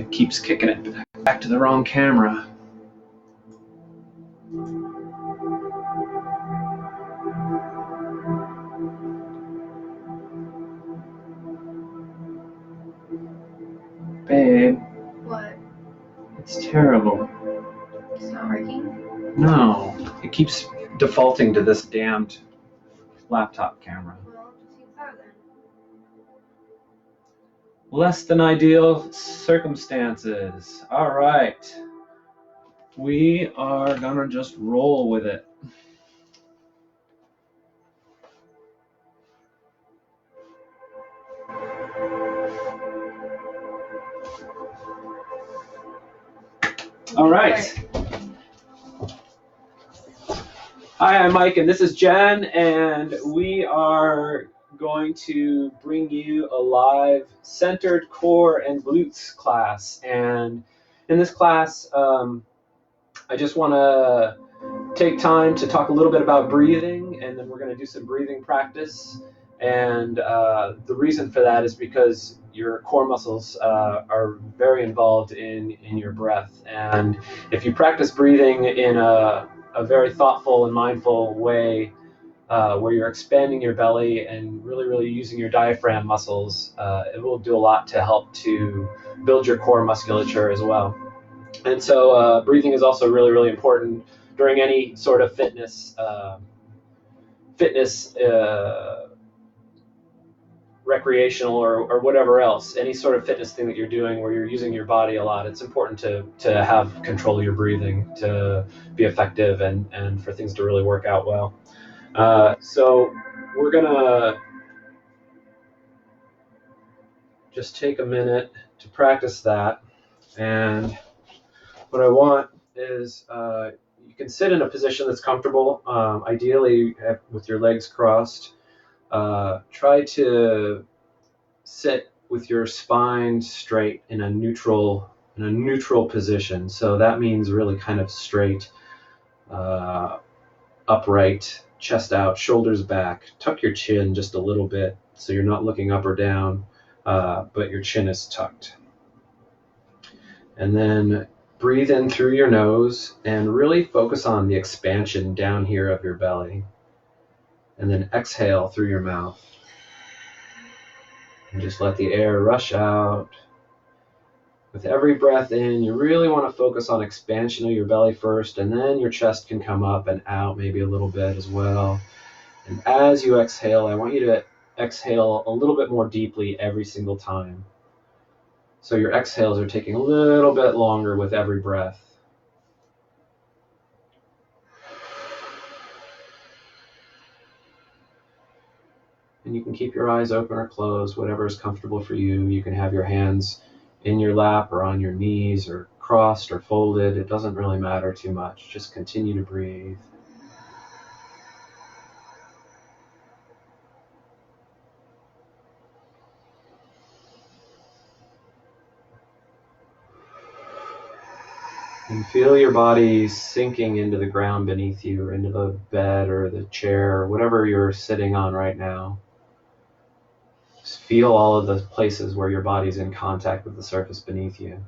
It keeps kicking it back to the wrong camera. Babe. What? It's terrible. It's not working? No, it keeps defaulting to this damned laptop camera. Well, just use that then. Less than ideal circumstances. All right. We are gonna just roll with it. All right. Hi, I'm Mike, and this is Jen, and we are going to bring you a live centered core and glutes class. And in this class, I just want to take time to talk a little bit about breathing, and then we're going to do some breathing practice. And the reason for that is because your core muscles are very involved in your breath. And if you practice breathing in a very thoughtful and mindful way, where you're expanding your belly and really using your diaphragm muscles, it will do a lot to help to build your core musculature as well. And so breathing is also really important during any sort of fitness recreational or whatever else, any sort of fitness thing that you're doing where you're using your body a lot. It's important to have control of your breathing to be effective and for things to really work out well. So we're gonna just take a minute to practice that. And what I want is you can sit in a position that's comfortable, ideally with your legs crossed. Try to sit with your spine straight in a neutral position. So that means really kind of straight, upright, chest out, shoulders back. Tuck your chin just a little bit so you're not looking up or down, but your chin is tucked. And then breathe in through your nose and really focus on the expansion down here of your belly. And then exhale through your mouth. And just let the air rush out. With every breath in, you really want to focus on expansion of your belly first, and then your chest can come up and out maybe a little bit as well. And as you exhale, I want you to exhale a little bit more deeply every single time. So your exhales are taking a little bit longer with every breath. And you can keep your eyes open or closed, whatever is comfortable for you. You can have your hands in your lap or on your knees or crossed or folded. It doesn't really matter too much. Just continue to breathe. And feel your body sinking into the ground beneath you, or into the bed or the chair or whatever you're sitting on right now. Just feel all of the places where your body's in contact with the surface beneath you.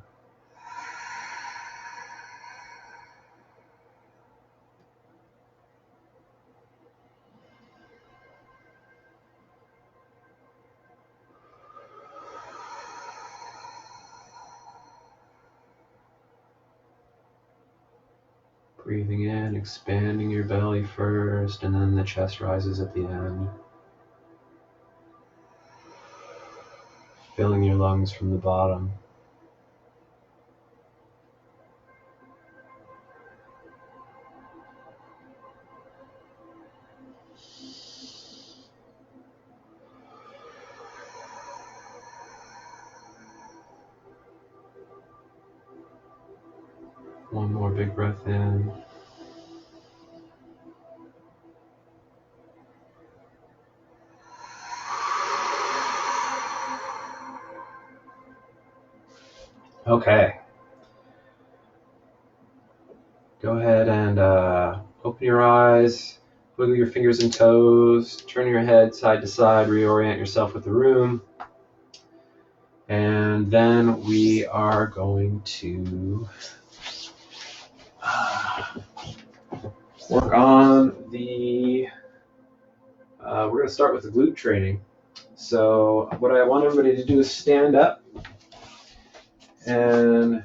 Breathing in, expanding your belly first, and then the chest rises at the end. Filling your lungs from the bottom. One more big breath in. Okay. Go ahead and open your eyes, wiggle your fingers and toes, turn your head side to side, reorient yourself with the room. And then we are going to work on the, we're going to start with the glute training. So what I want everybody to do is stand up, and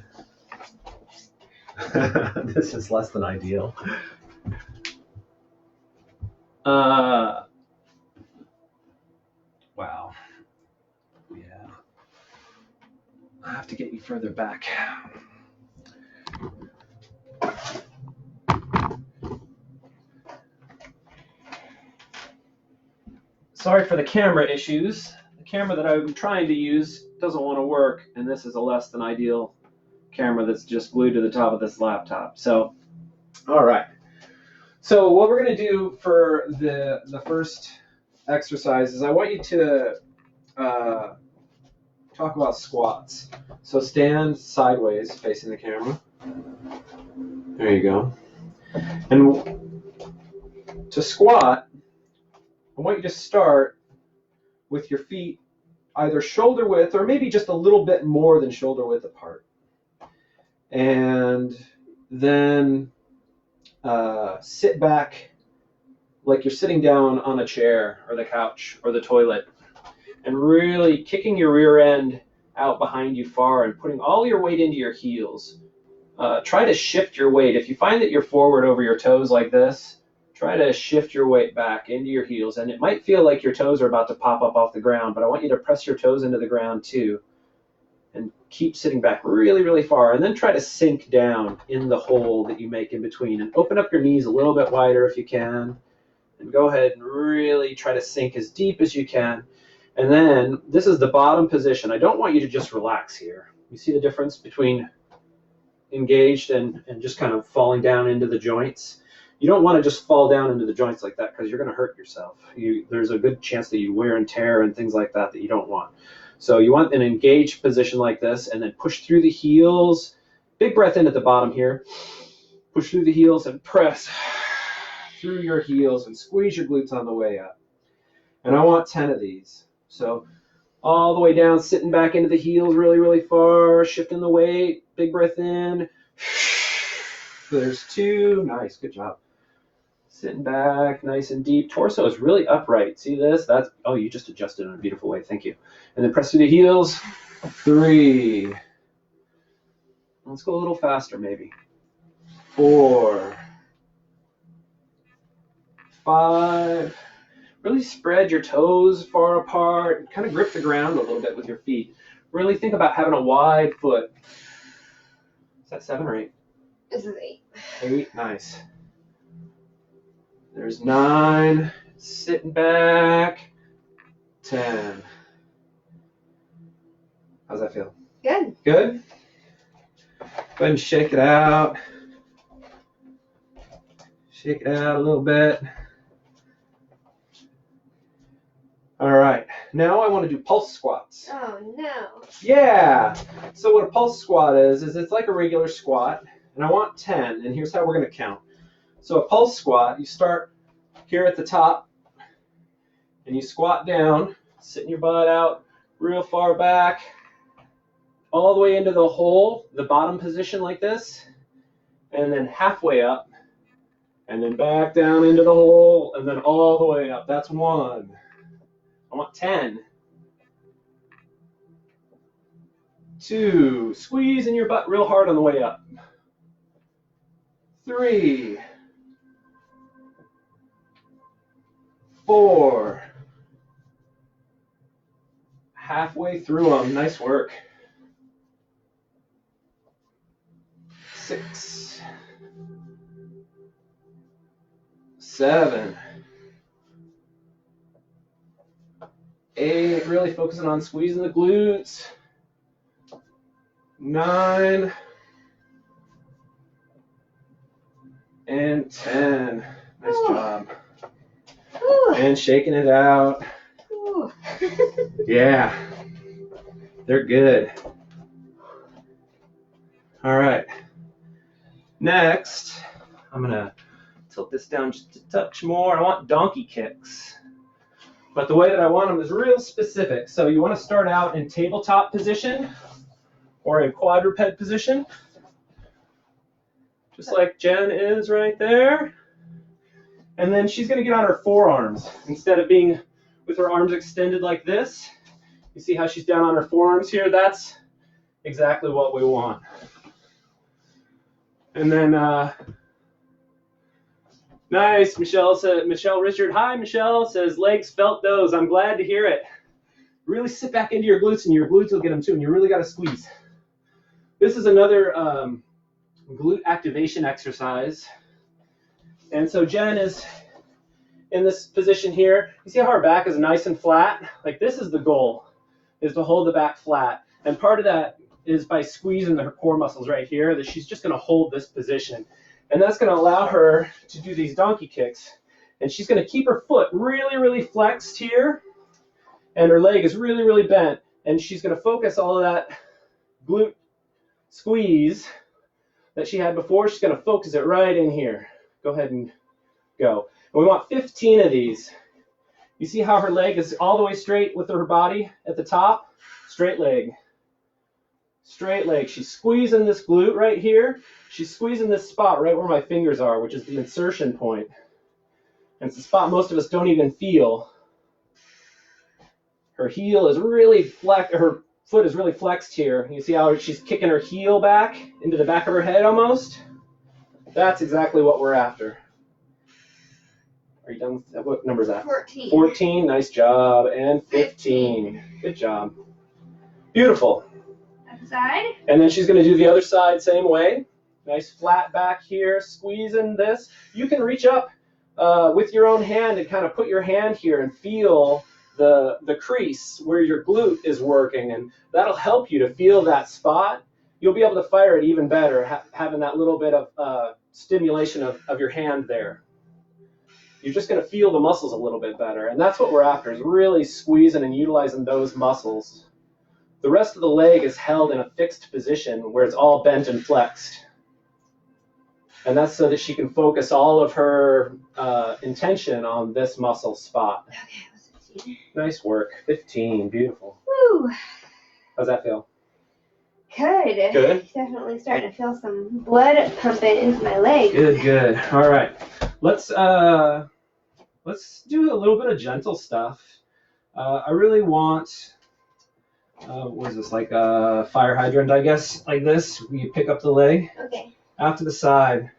this is less than ideal. Wow. Yeah. I have to get you further back. Sorry for the camera issues. The camera that I'm trying to use doesn't want to work, and this is a less than ideal camera that's just glued to the top of this laptop. So, all right. So what we're going to do for the first exercise is I want you to talk about squats. So stand sideways facing the camera. There you go. And to squat, I want you to start with your feet either shoulder width or maybe just a little bit more than shoulder width apart. And then sit back like you're sitting down on a chair or the couch or the toilet, and really kicking your rear end out behind you far and putting all your weight into your heels. Try to shift your weight. If you find that you're forward over your toes like this, try to shift your weight back into your heels. And it might feel like your toes are about to pop up off the ground, but I want you to press your toes into the ground too. And keep sitting back really, really far. And then try to sink down in the hole that you make in between. And open up your knees a little bit wider if you can. And go ahead and really try to sink as deep as you can. And then this is the bottom position. I don't want you to just relax here. You see the difference between engaged and just kind of falling down into the joints? You don't want to just fall down into the joints like that because you're going to hurt yourself. There's a good chance that you wear and tear and things like that you don't want. So you want an engaged position like this, and then push through the heels. Big breath in at the bottom here. Push through the heels and press through your heels and squeeze your glutes on the way up. And I want 10 of these. So all the way down, sitting back into the heels really, really far, shifting the weight, big breath in. There's 2, nice, good job. Sitting back, nice and deep. Torso is really upright. See this? Oh, you just adjusted in a beautiful way, thank you. And then press through the heels. 3. Let's go a little faster maybe. 4. 5. Really spread your toes far apart. Kind of grip the ground a little bit with your feet. Really think about having a wide foot. Is that 7 or 8? This is 8. 8, nice. There's 9, sitting back. 10. How's that feel? Good. Good? Go ahead and shake it out. Shake it out a little bit. All right, now I want to do pulse squats. Oh, no. Yeah, so what a pulse squat is it's like a regular squat, and I want 10, and here's how we're going to count. So a pulse squat, you start here at the top, and you squat down, sitting your butt out real far back, all the way into the hole, the bottom position like this, and then halfway up, and then back down into the hole, and then all the way up. That's 1. I want 10. 2, squeezing your butt real hard on the way up. 3, 4, halfway through them, nice work. 6, 7, 8, really focusing on squeezing the glutes. 9, and 10. Nice job. Ooh. And shaking it out. Ooh. Yeah, they're good. All right. Next, I'm going to tilt this down just a touch more. I want donkey kicks. But the way that I want them is real specific. So you want to start out in tabletop position or in quadruped position, just like Jen is right there. And then she's going to get on her forearms. Instead of being with her arms extended like this, you see how she's down on her forearms here? That's exactly what we want. And then, nice, Michelle Richard. Hi, Michelle, says, legs felt those. I'm glad to hear it. Really sit back into your glutes, and your glutes will get them too, and you really got to squeeze. This is another glute activation exercise. And so Jen is in this position here. You see how her back is nice and flat? Like, this is the goal, is to hold the back flat. And part of that is by squeezing her core muscles right here, that she's just going to hold this position. And that's going to allow her to do these donkey kicks. And she's going to keep her foot really, really flexed here. And her leg is really, really bent. And she's going to focus all of that glute squeeze that she had before. She's going to focus it right in here. Go ahead and go. And we want 15 of these. You see how her leg is all the way straight with her body at the top? Straight leg. Straight leg. She's squeezing this glute right here. She's squeezing this spot right where my fingers are, which is the insertion point. And it's the spot most of us don't even feel. Her heel is really flexed, her foot is really flexed here. You see how she's kicking her heel back into the back of her head almost? That's exactly what we're after. Are you done with that? What number is that? 14. 14, nice job. And 15. Good job. Beautiful. Other side. And then she's going to do the other side same way. Nice flat back here, squeezing this. You can reach up with your own hand and kind of put your hand here and feel the crease where your glute is working, and that'll help you to feel that spot. You'll be able to fire it even better, having that little bit of stimulation of your hand there. You're just going to feel the muscles a little bit better, and that's what we're after, is really squeezing and utilizing those muscles. The rest of the leg is held in a fixed position where it's all bent and flexed. And that's so that she can focus all of her intention on this muscle spot. Okay, what's 15? Nice work. 15. Beautiful. Woo. How's that feel? Good. Good? Definitely starting to feel some blood pumping into my leg. Good, good. All right. Let's do a little bit of gentle stuff. I really want, what is this, like a fire hydrant, I guess, like this. You pick up the leg. Okay. Out to the side.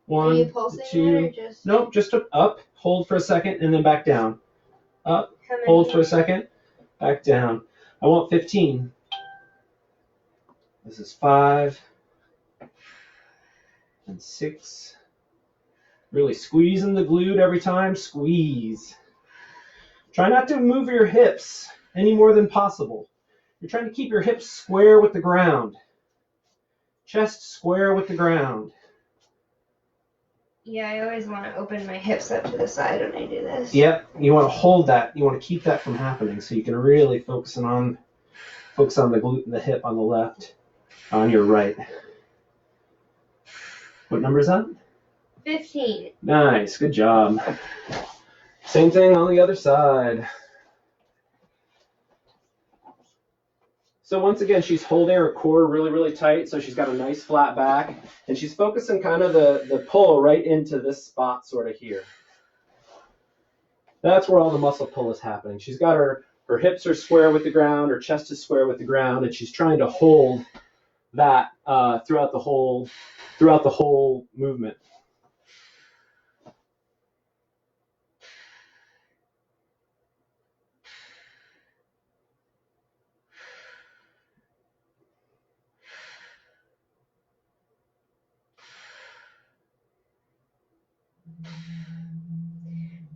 Are you 1, pulsing 2. it or just? Nope, just up, hold for a second, and then back down. Up, How many? hold for a second, back down. I want 15. This is 5 and 6. Really squeezing the glute every time. Squeeze. Try not to move your hips any more than possible. You're trying to keep your hips square with the ground. Chest square with the ground. Yeah, I always want to open my hips up to the side when I do this. Yep, you want to hold that. You want to keep that from happening, so you can really focus on the glute and the hip on the left, on your right. What number is that? 15. Nice, good job. Same thing on the other side. So once again, she's holding her core really, really tight, so she's got a nice flat back, and she's focusing kind of the pull right into this spot sort of here. That's where all the muscle pull is happening. She's got her hips are square with the ground, her chest is square with the ground, and she's trying to hold that throughout the whole movement.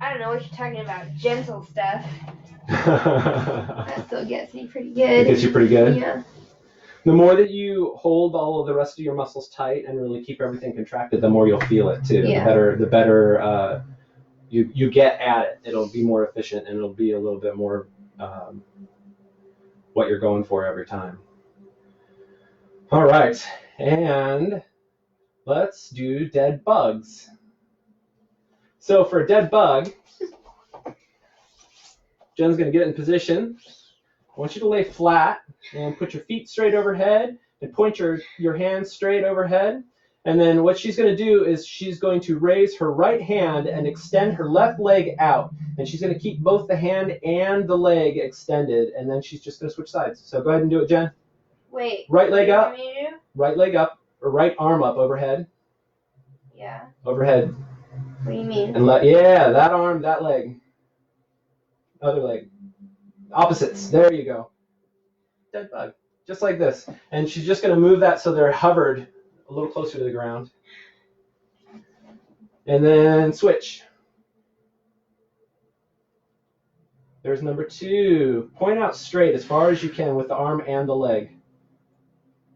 I don't know what you're talking about. Gentle stuff. That still gets me pretty good. It gets you pretty good? Yeah. The more that you hold all of the rest of your muscles tight and really keep everything contracted, the more you'll feel it too. Yeah. The better you get at it. It'll be more efficient, and it'll be a little bit more what you're going for every time. All right, and let's do dead bugs. So for a dead bug, Jen's going to get in position. I want you to lay flat and put your feet straight overhead and point your hands straight overhead. And then what she's going to do is she's going to raise her right hand and extend her left leg out. And she's going to keep both the hand and the leg extended. And then she's just going to switch sides. So go ahead and do it, Jen. Wait. Right leg up. What do you want me to do? Right leg up, or right arm up overhead. Yeah. Overhead. What do you mean? And yeah, that arm, that leg. Other leg. Opposites. There you go. Dead bug. Just like this. And she's just going to move that so they're hovered a little closer to the ground. And then switch. There's number 2. Point out straight as far as you can with the arm and the leg.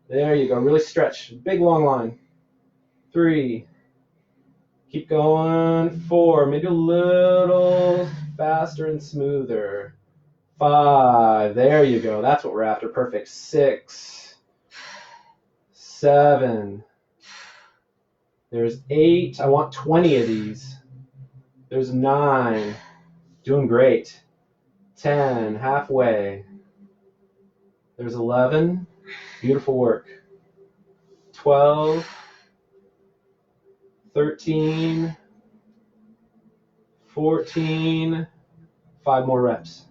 There you go. Really stretch. Big long line. 3. Keep going. 4. Maybe a little faster and smoother. 5. There you go. That's what we're after. Perfect. 6. 7. There's 8. I want 20 of these. There's 9. Doing great. 10. Halfway. There's 11. Beautiful work. 12. 13. 14. 5 more reps.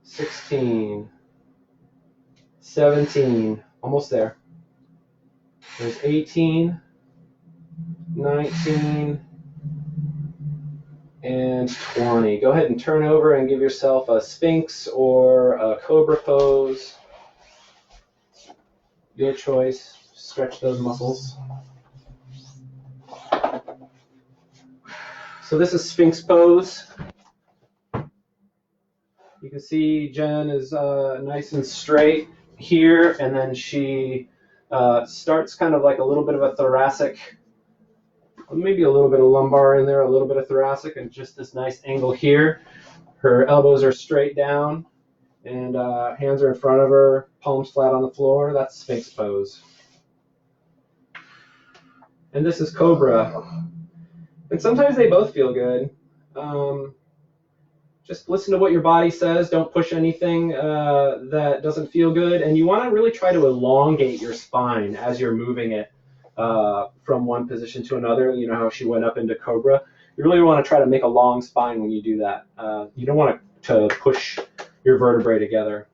16. 17. Almost there. There's 18. 19. And 20. Go ahead and turn over and give yourself a Sphinx or a Cobra pose. Your choice. Stretch those muscles. So this is Sphinx pose. You can see Jen is nice and straight here, and then she starts kind of like a little bit of a thoracic, maybe a little bit of lumbar in there, a little bit of thoracic, and just this nice angle here. Her elbows are straight down, and hands are in front of her, palms flat on the floor. That's Sphinx pose. And this is Cobra. And sometimes they both feel good. Just listen to what your body says. Don't push anything that doesn't feel good. And you want to really try to elongate your spine as you're moving it from one position to another. You know how she went up into Cobra. You really want to try to make a long spine when you do that. You don't want to push your vertebrae together.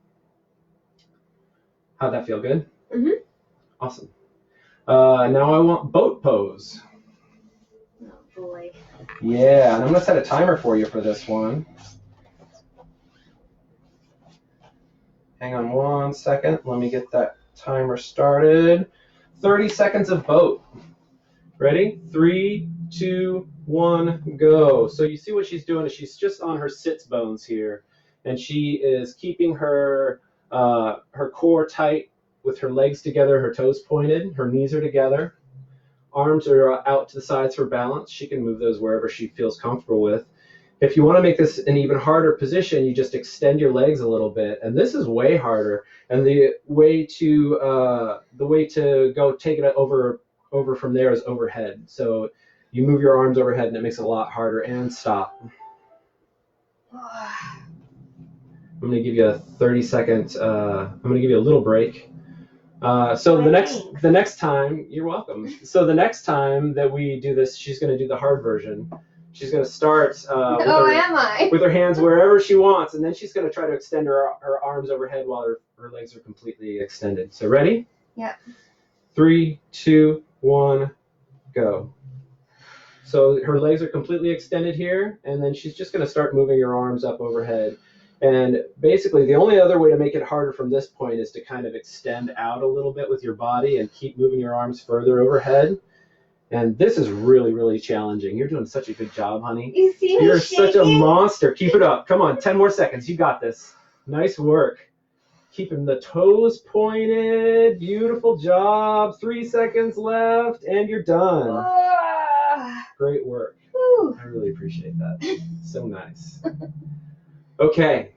How'd that feel? Good? Mm-hmm. Awesome. Now I want boat pose. Oh, boy. Yeah, and I'm going to set a timer for you for this one. Hang on 1 second. Let me get that timer started. 30 seconds of boat. Ready? 3, 2, 1, go. So you see what she's doing is she's just on her sits bones here, and she is keeping her core tight with her legs together, her toes pointed, her knees are together, arms are out to the sides for balance. She can move those wherever she feels comfortable with. If you want to make this an even harder position, you just extend your legs a little bit, and this is way harder. And the way to go take it over from there is overhead. So you move your arms overhead, and it makes it a lot harder. And stop. I'm going to give you a 30-second. I'm going to give you a little break. So the next time, you're welcome. So the next time that we do this, she's going to do the hard version. She's going to start with her hands wherever she wants, and then she's going to try to extend her arms overhead while her legs are completely extended. So ready? Yeah. 3, 2, 1, go. So her legs are completely extended here, and then she's just going to start moving her arms up overhead. And basically, the only other way to make it harder from this point is to kind of extend out a little bit with your body and keep moving your arms further overhead. And this is really, really challenging. You're doing such a good job, honey. You see me You're shaking? such a monster. Keep it up. Come on, 10 more seconds. You got this. Nice work. Keeping the toes pointed. Beautiful job. 3 seconds left, and you're done. Great work. Whew. I really appreciate that. So nice. Okay.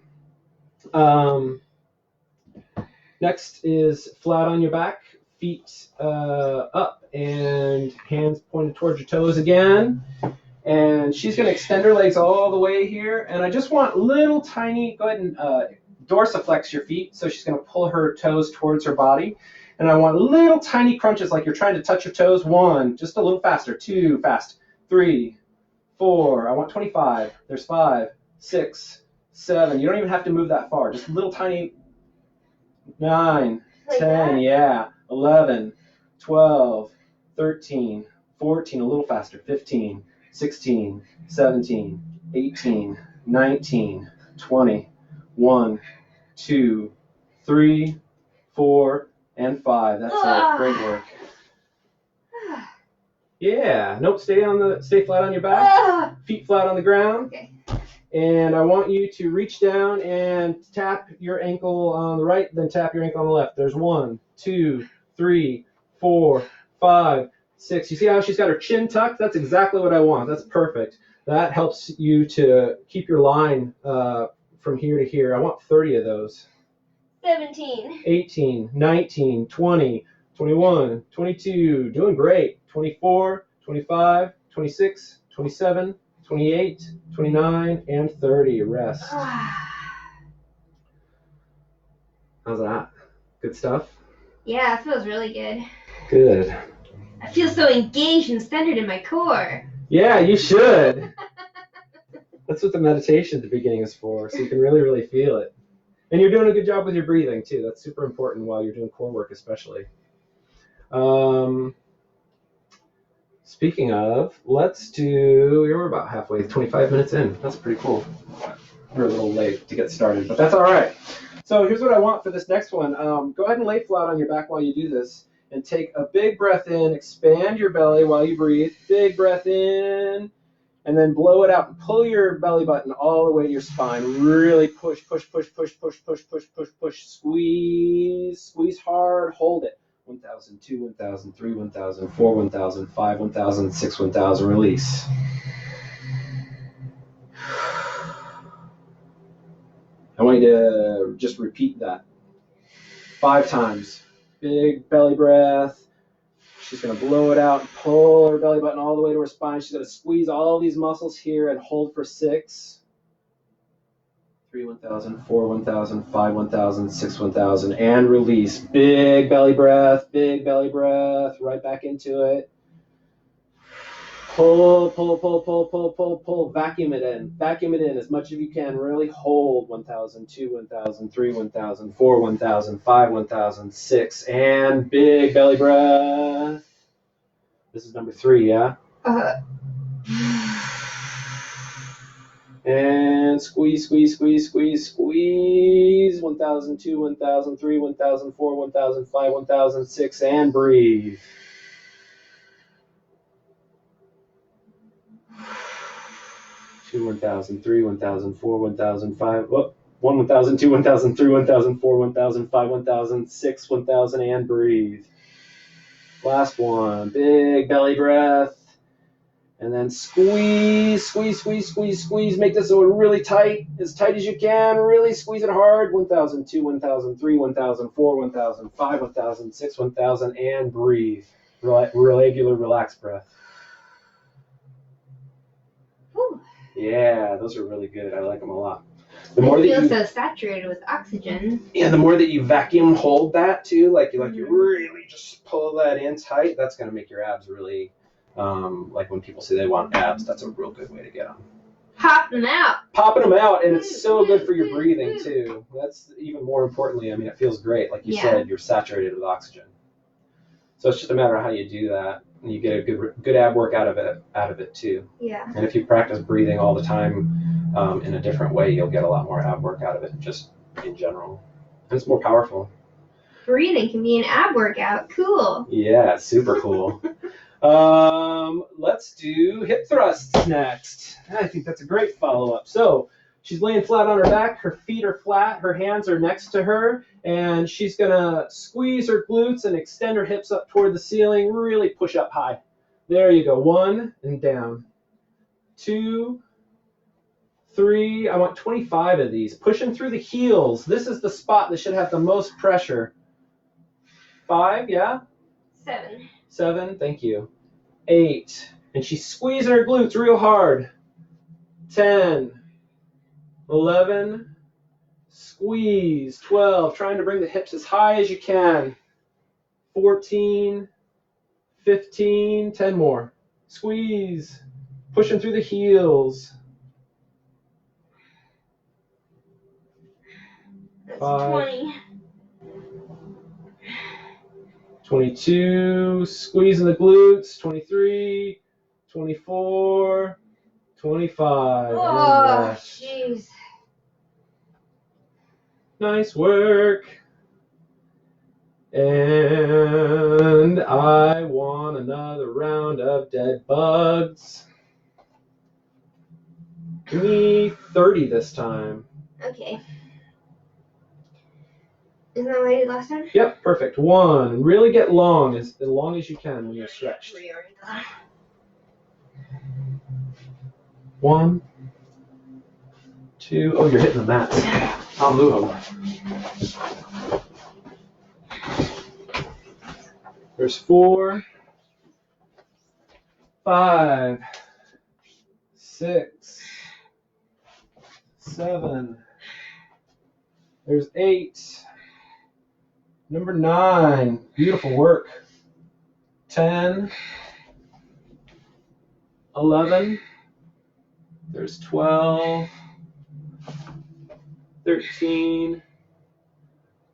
Next is flat on your back, feet up, and hands pointed towards your toes again. And she's going to extend her legs all the way here. And I just want little tiny, go ahead and dorsiflex your feet. So she's going to pull her toes towards her body. And I want little tiny crunches like you're trying to touch your toes. 1, just a little faster. 2, fast. 3, 4. I want 25. There's 5, 6, 7. You don't even have to move that far. Just little tiny. 9, Like 10, that? yeah. 11, 12, 13, 14, a little faster. 15, 16, 17, 18, 19, 20, 1, 2, 3, 4, and 5. That's it. Great work. Yeah. Nope. Stay flat on your back. Feet flat on the ground. Okay. And I want you to reach down and tap your ankle on the right, then tap your ankle on the left. There's 1, 2, 3, 4, 5, 6. You see how she's got her chin tucked? That's exactly what I want. That's perfect. That helps you to keep your line from here to here. I want 30 of those. 17. 18, 19, 20, 21, 22. Doing great. 24, 25, 26, 27, 28, 29, and 30. Rest. How's that? Good stuff? Yeah, it feels really good. Good. I feel so engaged and centered in my core. Yeah, you should. That's what the meditation at the beginning is for, so you can really, really feel it. And you're doing a good job with your breathing, too. That's super important while you're doing core work, especially. Speaking of, we're about halfway, 25 minutes in. That's pretty cool. We're a little late to get started, but that's all right. So here's what I want for this next one. Go ahead and lay flat on your back while you do this, and take a big breath in, expand your belly while you breathe. Big breath in, and then blow it out. Pull your belly button all the way to your spine. Really push, push, push, push, push, push, push, push, push. Squeeze hard, hold it. 1,000, 2, 1,000, 3, 1,000, 4, 1,000, 5, 1,000, 6, 1,000, release. I want you to just repeat that 5 times. Big belly breath. She's going to blow it out and pull her belly button all the way to her spine. She's going to squeeze all these muscles here and hold for 6. 3, 1,000, 4, 1,000, 5, 1,000, 6, 1,000, and release. Big belly breath, right back into it. Pull, pull, pull, pull, pull, pull, pull. Vacuum it in as much as you can. Really hold. 1,000, 2, 1,000, 3, 1,000, 4, 1,000, 5, 1,000, 6, and big belly breath. This is number 3, yeah? And squeeze, squeeze, squeeze, squeeze, squeeze. 1,000, 2, 1,000, 3, 1,000, 4, 1,000, 5, 1,000, 6, and breathe. Two, 1,000, 3, 1,000, 4, 1,000, 5, 1, 1,000, 2, 1,000, 3, 1,000, 4, 1,000, 5, 1,000, 6, 1,000, and breathe. Last one, big belly breath. And then squeeze, squeeze, squeeze, squeeze, squeeze. Make this really tight as you can. Really squeeze it hard. 1,000, 2, 1,000, 3, 1,000, 4, 1,000, 5, 1,000, 6, 1,000, and breathe. Regular, relaxed breath. Yeah, those are really good. I like them a lot. The more that you feel so saturated with oxygen. Yeah, the more that you vacuum hold that too, like you really just pull that in tight. That's gonna make your abs really, like when people say they want abs, that's a real good way to get them. Popping them out. Popping them out, and it's so good for your breathing too. That's even more importantly. I mean, it feels great. Like you said, you're saturated with oxygen. So it's just a matter of how you do that. And you get a good ab work out of it too. Yeah. And if you practice breathing all the time in a different way, you'll get a lot more ab work out of it just in general. And it's more powerful. Breathing can be an ab workout. Cool. Yeah, super cool. Let's do hip thrusts next. I think that's a great follow-up. So she's laying flat on her back. Her feet are flat. Her hands are next to her. And she's going to squeeze her glutes and extend her hips up toward the ceiling. Really push up high. There you go. 1 and down. 2, 3. I want 25 of these. Pushing through the heels. This is the spot that should have the most pressure. 5, yeah? 7. 7, thank you. 8, And she's squeezing her glutes real hard. 10, 11, squeeze. 12, trying to bring the hips as high as you can. 14, 15, 10 more. Squeeze. Pushing through the heels. That's 5, 20. 22, squeezing the glutes. 23, 24, 25. And Oh, rest. jeez. Nice work. And I want another round of dead bugs. Give me 30 this time. Okay. Isn't that what I did last time? Yep, perfect. 1. Really get long as you can when you're stretched. 1, 2. Oh, you're hitting the mat. I'll move them. There's 4, 5, 6, 7. There's 8. Number 9. Beautiful work. 10, 11. There's 12, 13.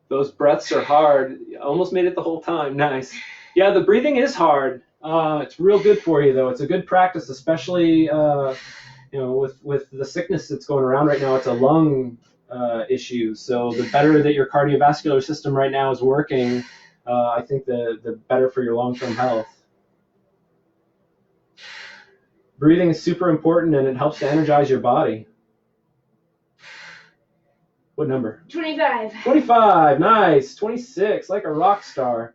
Those breaths are hard. Almost made it the whole time. Nice. Yeah, the breathing is hard. It's real good for you, though. It's a good practice, especially with the sickness that's going around right now. It's a lung issue. So the better that your cardiovascular system right now is working, I think the better for your long-term health. Breathing is super important, and it helps to energize your body. What number? 25. 25, nice. 26, like a rock star.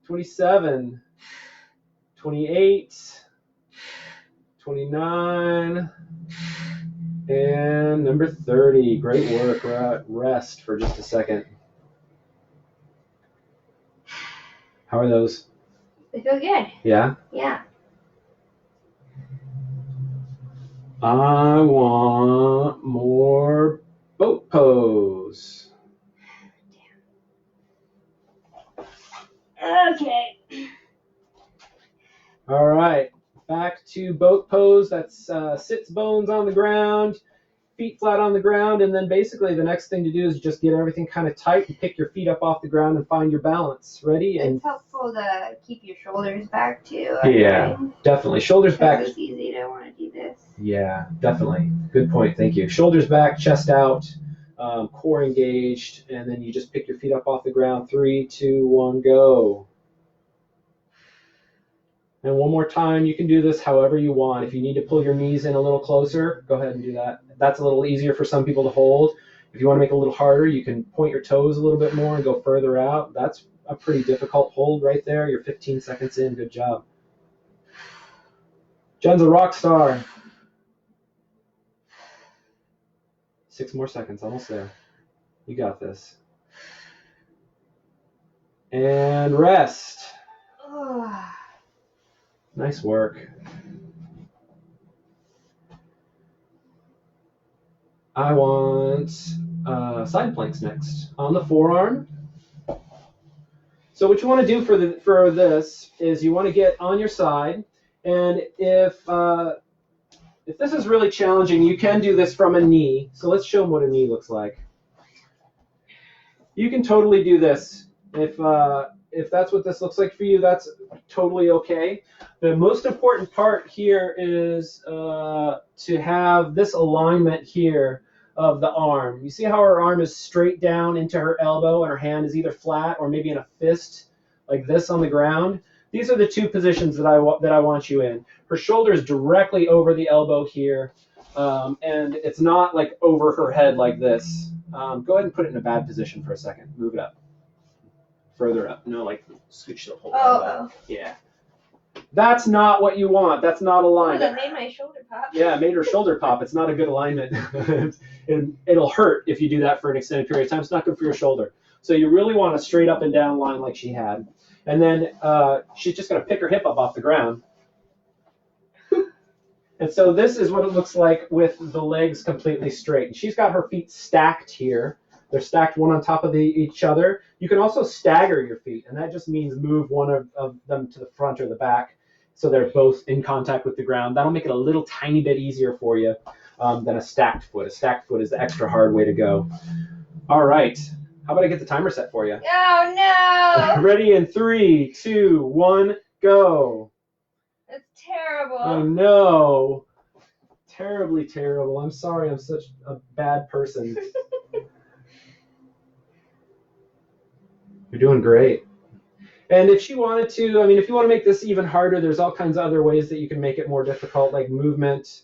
27, 28, 29, and number 30. Great work. Rest for just a second. How are those? They feel good. Yeah? Yeah. I want more boat pose. Okay. All right, back to boat pose. That's sits bones on the ground, feet flat on the ground, and then basically the next thing to do is just get everything kind of tight and pick your feet up off the ground and find your balance. Ready? And it's helpful to keep your shoulders back too. Yeah, definitely. Shoulders back. It's easy to want to do this. Yeah, definitely. Good point. Thank you. Shoulders back, chest out, core engaged, and then you just pick your feet up off the ground. 3, 2, 1, go. And one more time, you can do this however you want. If you need to pull your knees in a little closer, go ahead and do that. That's a little easier for some people to hold. If you want to make it a little harder, you can point your toes a little bit more and go further out. That's a pretty difficult hold right there. You're 15 seconds in. Good job. Jen's a rock star. 6 more seconds, almost there. You got this. And rest. Nice work. I want side planks next on the forearm. So what you want to do for this is you want to get on your side, and if this is really challenging, you can do this from a knee. So let's show them what a knee looks like. You can totally do this. If that's what this looks like for you, that's totally okay. The most important part here is to have this alignment here of the arm. You see how her arm is straight down into her elbow and her hand is either flat or maybe in a fist like this on the ground? These are the two positions that I want you in. Her shoulder is directly over the elbow here, and it's not like over her head like this. Go ahead and put it in a bad position for a second. Move it up. Further up. No, like scooch the whole elbow. Yeah. That's not what you want. That's not aligned. Oh, that made my shoulder pop. Yeah, it made her shoulder pop. It's not a good alignment. And it'll hurt if you do that for an extended period of time. It's not good for your shoulder. So you really want a straight up and down line like she had. And then she's just going to pick her hip up off the ground. And so this is what it looks like with the legs completely straight. And she's got her feet stacked here. They're stacked one on top of each other. You can also stagger your feet, and that just means move one of them to the front or the back so they're both in contact with the ground. That'll make it a little tiny bit easier for you than a stacked foot. A stacked foot is the extra hard way to go. All right. How about I get the timer set for you? Oh, no. Ready in 3, 2, 1, go. That's terrible. I know. Terribly terrible. I'm sorry I'm such a bad person. You're doing great. And if she wanted to, I mean, if you want to make this even harder, there's all kinds of other ways that you can make it more difficult, like movement.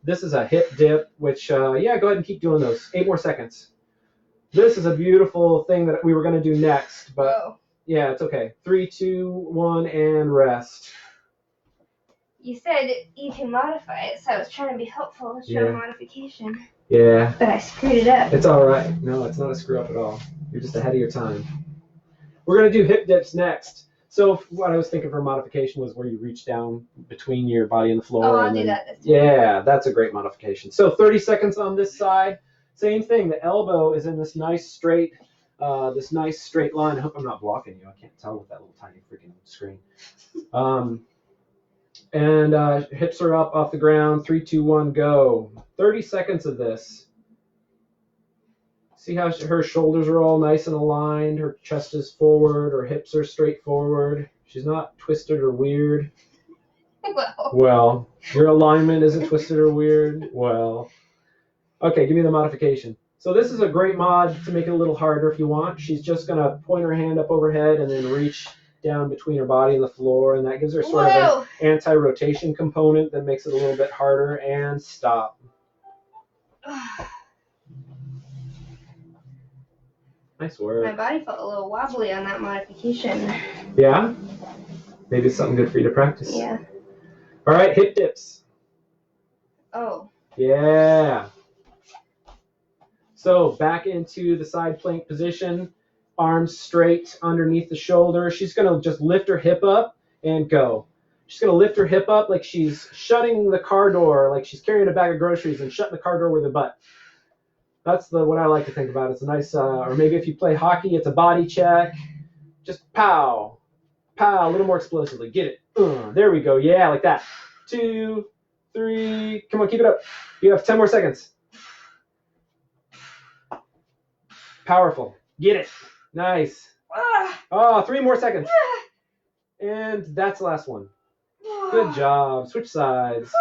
This is a hip dip, which, yeah, go ahead and keep doing those. 8 more seconds. This is a beautiful thing that we were going to do next, but Whoa. yeah, it's okay. 3, 2, 1, and rest. You said you can modify it, so I was trying to be helpful with your modification. Yeah. But I screwed it up. It's all right. No, it's not a screw up at all. You're just ahead of your time. We're going to do hip dips next. So what I was thinking for modification was where you reach down between your body and the floor. Oh, I'll do that this time. Yeah, that's a great modification. So 30 seconds on this side. Same thing. The elbow is in this nice straight line. I hope I'm not blocking you. I can't tell with that little tiny freaking screen. And hips are up off the ground. 3, 2, 1, go. 30 seconds of this. See how her shoulders are all nice and aligned. Her chest is forward. Her hips are straight forward. She's not twisted or weird. Well, your alignment isn't twisted or weird. Well, okay, give me the modification. So this is a great mod to make it a little harder if you want. She's just going to point her hand up overhead and then reach down between her body and the floor, and that gives her sort of an anti-rotation component that makes it a little bit harder. And stop. Nice work. My body felt a little wobbly on that modification. Yeah? Maybe it's something good for you to practice. Yeah. All right, hip dips. Oh. Yeah. So back into the side plank position, arms straight underneath the shoulder. She's going to just lift her hip up and go. She's going to lift her hip up like she's shutting the car door, like she's carrying a bag of groceries and shutting the car door with her butt. That's what I like to think about. It's a nice, or maybe if you play hockey, it's a body check. Just pow, pow, a little more explosively. Get it. There we go. Yeah, like that. 2, 3. Come on, keep it up. You have 10 more seconds. Powerful. Get it. Nice. Oh, 3 more seconds. And that's the last one. Good job. Switch sides.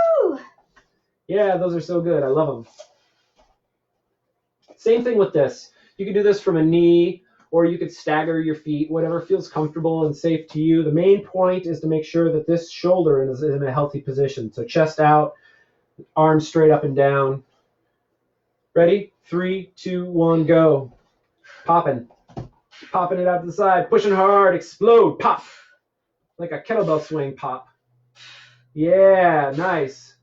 Yeah, those are so good. I love them. Same thing with this. You can do this from a knee, or you could stagger your feet, whatever feels comfortable and safe to you. The main point is to make sure that this shoulder is in a healthy position. So chest out, arms straight up and down. Ready? 3, 2, 1, go. Popping. Popping it out to the side. Pushing hard. Explode. Pop. Like a kettlebell swing. Pop. Yeah, nice.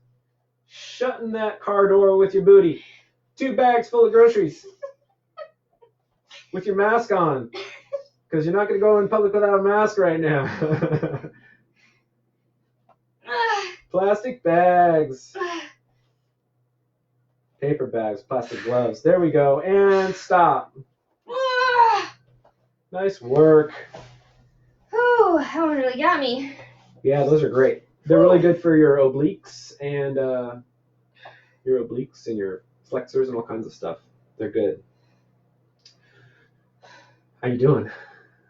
Shutting that car door with your booty. 2 bags full of groceries. With your mask on. Because you're not going to go in public without a mask right now. Plastic bags. Paper bags, plastic gloves. There we go. And stop. Nice work. Ooh, that one really got me. Yeah, those are great. They're really good for your obliques and your flexors and all kinds of stuff. They're good. How you doing?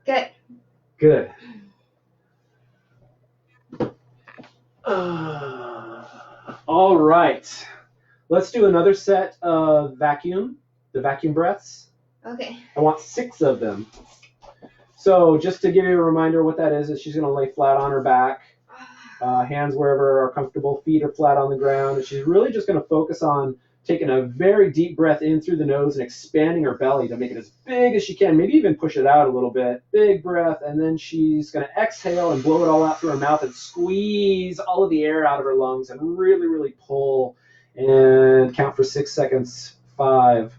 Good. Good. All right. Let's do another set of the vacuum breaths. Okay. I want 6 of them. So just to give you a reminder what that is she's going to lay flat on her back, hands wherever are comfortable, feet are flat on the ground, and she's really just going to focus on taking a very deep breath in through the nose and expanding her belly to make it as big as she can, maybe even push it out a little bit. Big breath, and then she's going to exhale and blow it all out through her mouth and squeeze all of the air out of her lungs and really, really pull and count for 6 seconds. 5,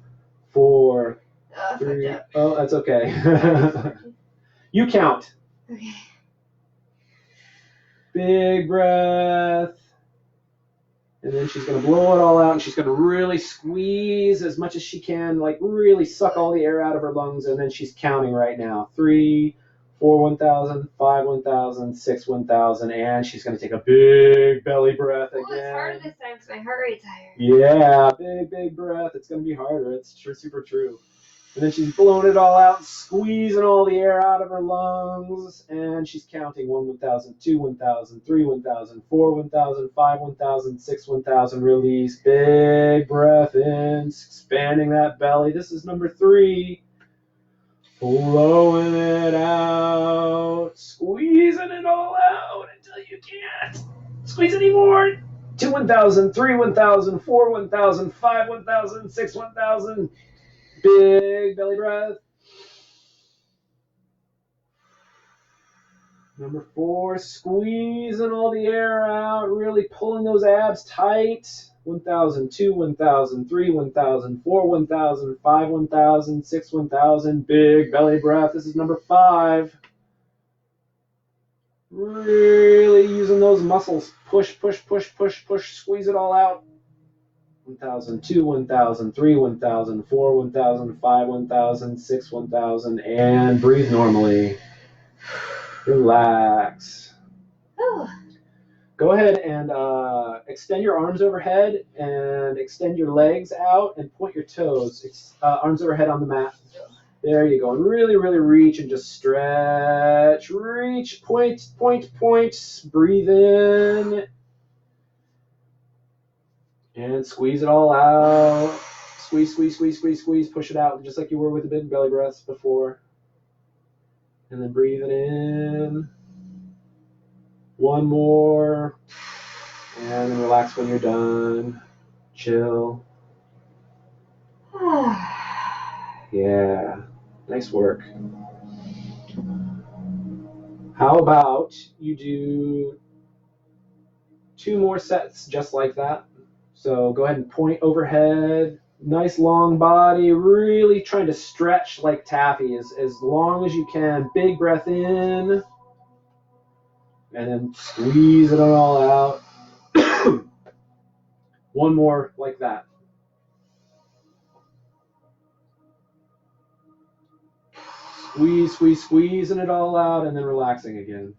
4, 3. Oh, that's okay. You count. Okay. Big breath. And then she's going to blow it all out, and she's going to really squeeze as much as she can, like really suck all the air out of her lungs. And then she's counting right now. 3, 4, 1,000, 5, 1,000, 6, 1,000. And she's going to take a big belly breath again. Oh, it's harder this time because my heart rate's higher. Yeah, big breath. It's going to be harder. It's super true. And then she's blowing it all out, squeezing all the air out of her lungs, and she's counting 1, 1,000, 2, 1,000, 3, 1,000, 4, 1,000, 5, 1,000, 6, 1,000, release, big breath in, expanding that belly. This is number 3. Blowing it out, squeezing it all out until you can't squeeze anymore. 2, 1,000, 3, 1,000, 4, 1,000, 5, 1,000, 6, 1,000. Big belly breath. Number 4, squeezing all the air out, really pulling those abs tight. 1,000, 2, 1,000, 3, 1,000, 4, 1,000, 5, 1,000, 6, 1,000. Big belly breath. This is number 5. Really using those muscles. Push, squeeze it all out. 1,000, 2, 1,000, 3, 1,000, 4, 1,000, 5, 1,000, 6, 1,000, and breathe normally. Relax. Oh. Go ahead and extend your arms overhead and extend your legs out and point your toes. Arms overhead on the mat. There you go. And really reach and just stretch. Reach. Point. Breathe in. And squeeze it all out. Squeeze. Push it out just like you were with the big belly breaths before. And then breathe it in. One more. And then relax when you're done. Chill. Yeah. Nice work. How about you do 2 more sets just like that? So go ahead and point overhead. Nice long body. Really trying to stretch like taffy as long as you can. Big breath in. And then squeeze it all out. One more like that. Squeezing it all out and then relaxing again.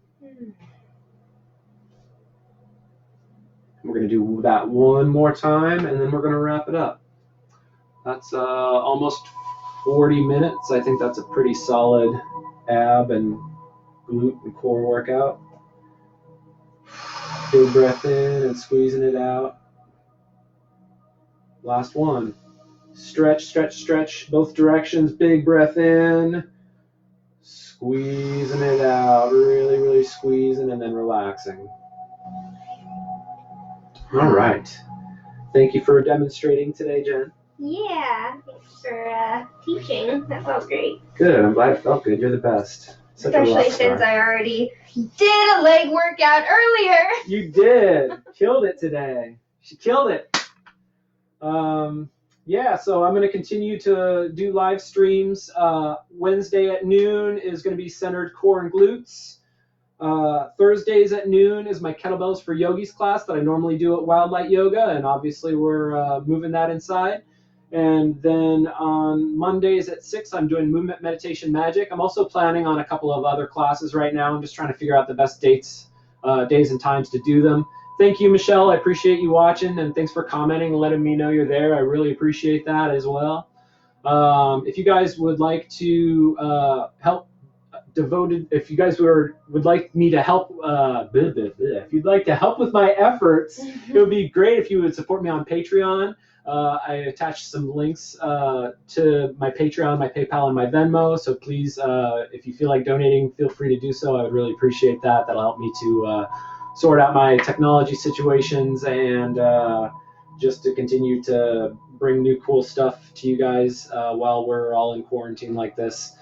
We're going to do that one more time and then we're going to wrap it up. That's almost 40 minutes. I think that's a pretty solid ab and glute and core workout. Big breath in and squeezing it out. Last one. Stretch, both directions. Big breath in. Squeezing it out. Really squeezing and then relaxing. All right. Thank you for demonstrating today, Jen. Yeah, thanks for teaching. That felt great. Good. I'm glad it felt good. You're the best. Especially since I already did a leg workout earlier. You did. Killed it today. She killed it. Yeah, so I'm going to continue to do live streams. Wednesday at noon is going to be centered core and glutes. Thursdays at noon is my kettlebells for yogis class that I normally do at Wildlight Yoga, and obviously we're moving that inside. And then on Mondays at 6, I'm doing movement, meditation, magic. I'm also planning on a couple of other classes right now. I'm just trying to figure out the best days and times to do them. Thank you, Michelle. I appreciate you watching, and thanks for commenting and letting me know you're there. I really appreciate that as well. If you guys would like to help if you guys would like me to help, if you'd like to help with my efforts, it would be great if you would support me on Patreon. I attached some links to my Patreon, my PayPal, and my Venmo. So please, if you feel like donating, feel free to do so. I would really appreciate that. That'll help me to sort out my technology situations and just to continue to bring new cool stuff to you guys while we're all in quarantine like this.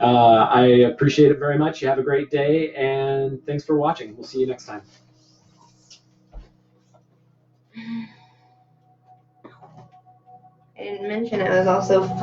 I appreciate it very much. You have a great day, and thanks for watching. We'll see you next time. I didn't mention it was also free.